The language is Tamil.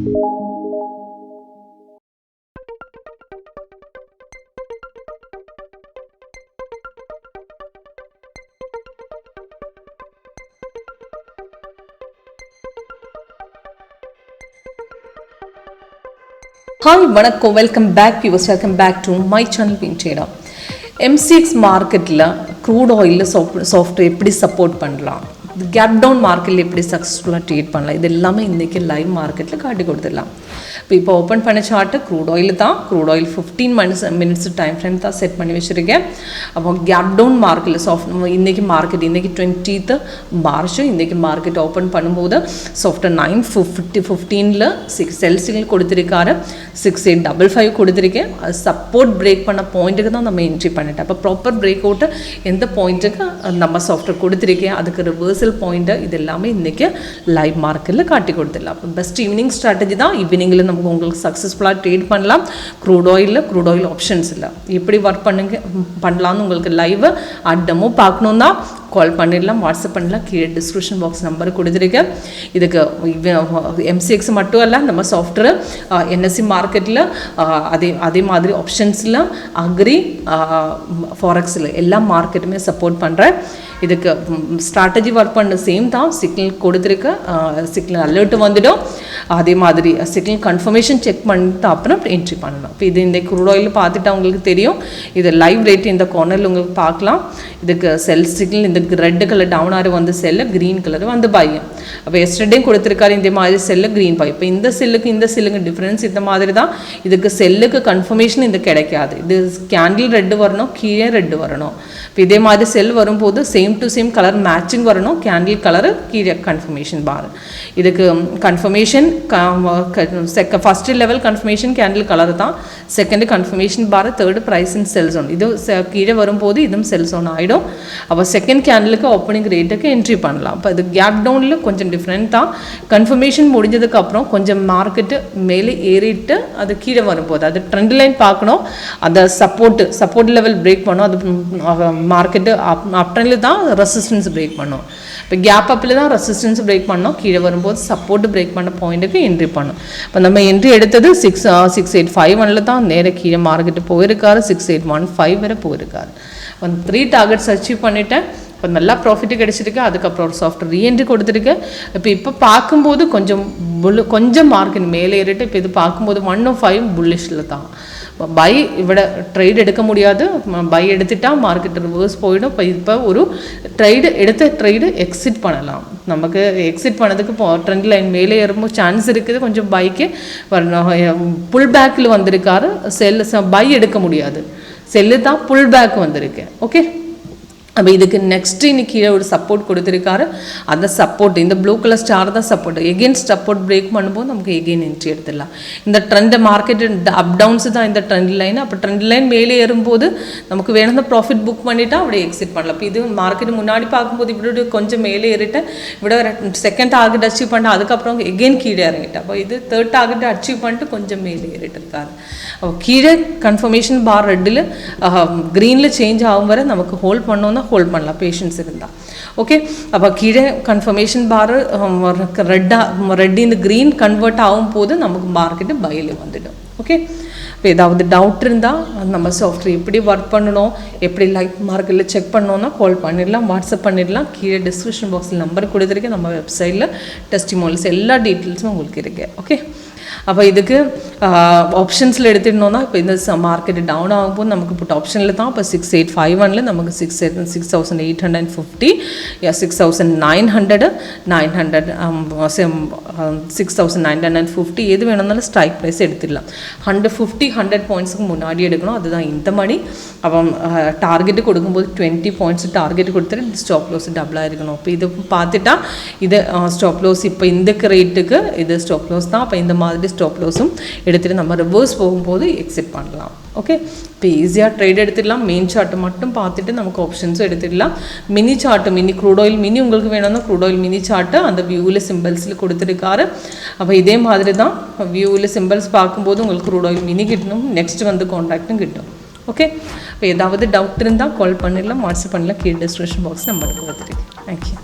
Hi, வணக்கம், welcome back viewers, welcome back to my channel WinTrader. MCX marketல crude oil software எப்படி சப்போர்ட் பண்ணலாம், கேப் டவுன் மார்க்கெட்டில் எப்படி சக்ஸஸ்ஃபுல்லாக ட்ரேட் பண்ணலாம், இது எல்லாமே இன்றைக்கி லைவ் மார்க்கெட்டில் காட்டி கொடுத்துடலாம். இப்போ ஓப்பன் பண்ண சார்ட்டு க்ரூட் ஆயில் தான். Crude oil 15 minutes time frame தான் செட் பண்ணி வச்சுருக்கேன். அப்போ கேப் டவுன் மார்க்கெட்டில் இன்றைக்கி மார்க்கெட் இன்றைக்கி 20th மார்ச் இன்றைக்கி மார்க்கெட் ஓப்பன் பண்ணும்போது சாஃப்ட்வேர் 9:15 செல் சிக்னல் கொடுத்துருக்காரு. 6855 கொடுத்துருக்கேன். அது சப்போர்ட் பிரேக் பண்ண பாயிண்ட்டுக்கு தான் நம்ம என்ட்ரி பண்ணிட்டேன். அப்போ ப்ராப்பர் பிரேக் அவுட்டு எந்த பாயிண்ட்டுக்கு நம்ம சாஃப்ட்வேர் கொடுத்துருக்கேன், அதுக்கு ரிவர்சல் பாயிண்ட்டு இது எல்லாமே இன்றைக்கி லைவ் மார்க்கெட்டில் காட்டி கொடுத்துடலாம். அப்போ பெஸ்ட் ஈவினிங் ஸ்ட்ராட்டஜி தான். ஈவினிங்கில் நமக்கு உங்களுக்கு சக்ஸஸ்ஃபுல்லாக ட்ரேட் பண்ணலாம். க்ரூட் ஆயில் ஆப்ஷன்ஸ் இல்லை எப்படி ஒர்க் பண்ணலான்னு உங்களுக்கு லைவ் டெமோ பார்க்கணுன்னா கால் பண்ணிடலாம், வாட்ஸ்அப் பண்ணலாம். கீழே டிஸ்கிரிப்ஷன் பாக்ஸ் நம்பர் கொடுத்துருக்கேன். இதுக்கு MCX மட்டும் இல்லை, நம்ம சாஃப்ட்வேர் NSE மார்க்கெட்டில் அதே மாதிரி ஆப்ஷன்ஸில் அக்ரி ஃபாரெக்ஸில் எல்லா மார்க்கெட்டுமே சப்போர்ட் பண்ணுறேன். இதுக்கு ஸ்ட்ராட்டஜி ஒர்க் பண்ண சேம் தான். சிக்னல் கொடுத்துருக்க சிக்னல் அலர்ட் வந்துடும். அதே மாதிரி சிக்னல் கன்ஃபர்மேஷன் செக் பண்ணிட்டு அப்புறம் என்ட்ரி பண்ணலாம். இப்போ இது இந்த க்ரூட் ஆயில் பார்த்துட்டா உங்களுக்கு தெரியும். இது லைவ் ரேட் இந்த கார்னரில் உங்களுக்கு பார்க்கலாம். இதுக்கு செல் சிக்னல் இந்த ரெட் கலர் டவுன் ஆறு வந்து செல்லு, க்ரீன் கலர் வந்து பை. அப்போ எஸ்டர்டே கொடுத்துருக்காரு இந்த மாதிரி செல்லு, க்ரீன் பை. இப்போ இந்த செல்லுக்கு டிஃப்ரென்ஸ் இந்த மாதிரி தான். இதுக்கு செல்லுக்கு கன்ஃபர்மேஷன் இது கிடைக்காது. இது கேண்டில் ரெட்டு வரணும், கீழே ரெட்டு வரணும். இப்போ இதே மாதிரி செல் வரும்போது same to same colour matching வரணும். கேண்டில் கலரு கீழே கன்ஃபர்மேஷன் பார். இதுக்கு confirmation first level confirmation candle colour தான். செகண்டு கன்ஃபர்மேஷன் பார், தேர்டு ப்ரைஸ் இன் செல் ஜோன். இது கீழே வரும்போது இதுவும் செல் ஜோன் ஆகிடும். அப்போ செகண்ட் கேண்டிலுக்கு ஓப்பனிங் ரேட்டுக்கு என்ட்ரி பண்ணலாம். இப்போ இது கேப் டவுனில் கொஞ்சம் டிஃப்ரெண்ட் தான். கன்ஃபர்மேஷன் முடிஞ்சதுக்கப்புறம் கொஞ்சம் மார்க்கெட்டு மேலே ஏறிட்டு அது கீழே வரும்போது அது ட்ரெண்ட் லைன் பார்க்கணும். அந்த சப்போர்ட் லெவல் பிரேக் பண்ணும். அது மார்க்கெட்டு அப் ட்ரெண்டில் தான் ரெசிஸ்டன்ஸ் பிரேக் பண்ணும். இப்போ கேப் அப்பில் தான் ரெசிஸ்டன்ஸ் பிரேக் பண்ணோம். கீழே வரும்போது சப்போர்ட் பிரேக் பண்ண பாயிண்ட்டுக்கு என்ட்ரி பண்ணும். இப்போ நம்ம என்ட்ரி எடுத்தது 6851 தான். நேர கீழே மார்க்கெட்டு போயிருக்காரு. 6815 வரை போயிருக்காரு. 3 டார்கெட்ஸ் அச்சீவ் பண்ணிட்டேன். இப்போ நல்லா ப்ராஃபிட்டு கிடச்சிருக்கு. அதுக்கப்புறம் ஒரு சாஃப்ட்வேர் ரீஎன்ட்ரி கொடுத்துருக்கேன். இப்போ பார்க்கும்போது கொஞ்சம் மார்க்கெட் மேலே ஏறிட்டு இப்போ இது பார்க்கும்போது 105 புல்லிஷில் தான். பை இவிட ட்ரேட் எடுக்க முடியாது. பை எடுத்துட்டால் மார்க்கெட் ரிவர்ஸ் போயிடும். இப்போ ஒரு ட்ரேடு எக்ஸிட் பண்ணலாம். நமக்கு எக்ஸிட் பண்ணதுக்கு ட்ரெண்ட் லைன் மேலே ஏறும்போது சான்ஸ் இருக்குது. கொஞ்சம் பைக்கு புல் பேக்கில் வந்திருக்காரு. பை எடுக்க முடியாது. செல்லு தான் புல் பேக் வந்திருக்கு. ஓகே, அப்போ இதுக்கு நெக்ஸ்ட்டு இன்னைக்கு கீழே ஒரு சப்போர்ட் கொடுத்துருக்காரு. அந்த சப்போர்ட் இந்த ப்ளூ கலர் ஸ்டார் தான் சப்போர்ட். எகெயின் சப்போர்ட் பிரேக் பண்ணும்போது நமக்கு எகெயின் என்ட்ரி எடுத்துடலாம். இந்த ட்ரெண்ட் மார்க்கெட் அப் டவுன்ஸு தான் இந்த ட்ரெண்ட் லைன். அப்போ ட்ரெண்ட் லைன் மேலே ஏறும்போது நமக்கு வேணும்னா ப்ராஃபிட் புக் பண்ணிவிட்டு அப்படியே எக்ஸிட் பண்ணலாம். இப்போ இது மார்க்கெட் முன்னாடி பார்க்கும்போது இப்படி கொஞ்சம் மேலே ஏறிட்டு இவிட செகண்ட் டார்கெட் அச்சீவ் பண்ணிட்டு அதுக்கப்புறம் எகெயின் கீழே இறங்கிட்டேன். அப்போ இது தேர்ட் டார்கெட் அச்சீவ் பண்ணிட்டு கொஞ்சம் மேலே ஏறிட்டு இருக்காரு. அப்போ கீழே கன்ஃபர்மேஷன் பார் ரெட்டில் க்ரீனில் சேஞ்ச் ஆகும் வரை நமக்கு ஹோல்ட் பண்ணோன்னா ஹோல்ட் பண்ணலாம், பேஷன்ஸ் இருந்தால். ஓகே, அப்போ கீழே கன்ஃபர்மேஷன் பார் ரெட் இந்த க்ரீன் கன்வெர்ட் ஆகும் போது நமக்கு மார்க்கெட்டு பையில் வந்துடும். ஓகே, இப்போ ஏதாவது டவுட் இருந்தால் நம்ம சாஃப்ட்வேர் எப்படி ஒர்க் பண்ணணும், எப்படி லைவ் மார்க்கெட்டில் செக் பண்ணோன்னா கால் பண்ணிடலாம், வாட்ஸ்அப் பண்ணிடலாம். கீழே டிஸ்கிரிப்ஷன் பாக்ஸில் நம்பர் கொடுத்துருக்கேன். நம்ம வெப்சைட்டில் டெஸ்டிமோனியல்ஸ் எல்லா டீட்டெயில்ஸும் உங்களுக்கு இருக்குது. ஓகே, அப்போ இதுக்கு ஆப்ஷன்ஸில் எடுத்துட்டோம்னா இப்போ இந்த மார்க்கெட்டு டவுன் ஆகும்போது நமக்கு புட் ஆப்ஷனில் தான். இப்போ 6851 நமக்கு 6850 6900 6950 எது வேணும்னாலும் ஸ்ட்ரைக் ப்ரைஸ் எடுத்துடலாம். 100 பாயிண்ட்ஸுக்கு முன்னாடி எடுக்கணும். அதுதான் இந்த மணி. அப்போ டார்கெட்டு கொடுக்கும்போது 20 பாயிண்ட்ஸ் டார்கெட் கொடுத்துட்டு ஸ்டாப் லாஸ் டபுளாக இருக்கணும். இப்போ இது பார்த்துட்டா இது ஸ்டாப் லாஸ் இப்போ இந்த ரேட்டுக்கு இது ஸ்டாப் லாஸ் தான். அப்போ இந்த மாதிரி ஸ்டாப் லாஸும் எடுத்துகிட்டு நம்ம ரிவர்ஸ் போகும்போது எக்ஸிட் பண்ணலாம். ஓகே, இப்போ ஈஸியாக ட்ரேட் எடுத்துடலாம். மெயின் சார்ட்டு மட்டும் பார்த்துட்டு நமக்கு ஆப்ஷன்ஸும் எடுத்துடலாம். Mini chart crude oil mini உங்களுக்கு வேணும்னா க்ரூட் ஆயில் மினி சார்ட்டு அந்த வியூவில் சிம்பிள்ஸில் கொடுத்துருக்காரு. அப்போ இதே மாதிரி தான் வியூவில் சிம்பிள்ஸ் பார்க்கும்போது உங்களுக்கு க்ரூட் ஆயில் மினி கிட்டணும். நெக்ஸ்ட் வந்து கான்டாக்டும் கிட்டும். ஓகே, இப்போ ஏதாவது டவுட் இருந்தால் கால் பண்ணிடலாம், வாட்ஸ்அப் பண்ணலாம். கீழே டிஸ்கிரிப்ஷன் பாக்ஸ் நம்பருக்கு வந்துருக்கு. தேங்க்யூ.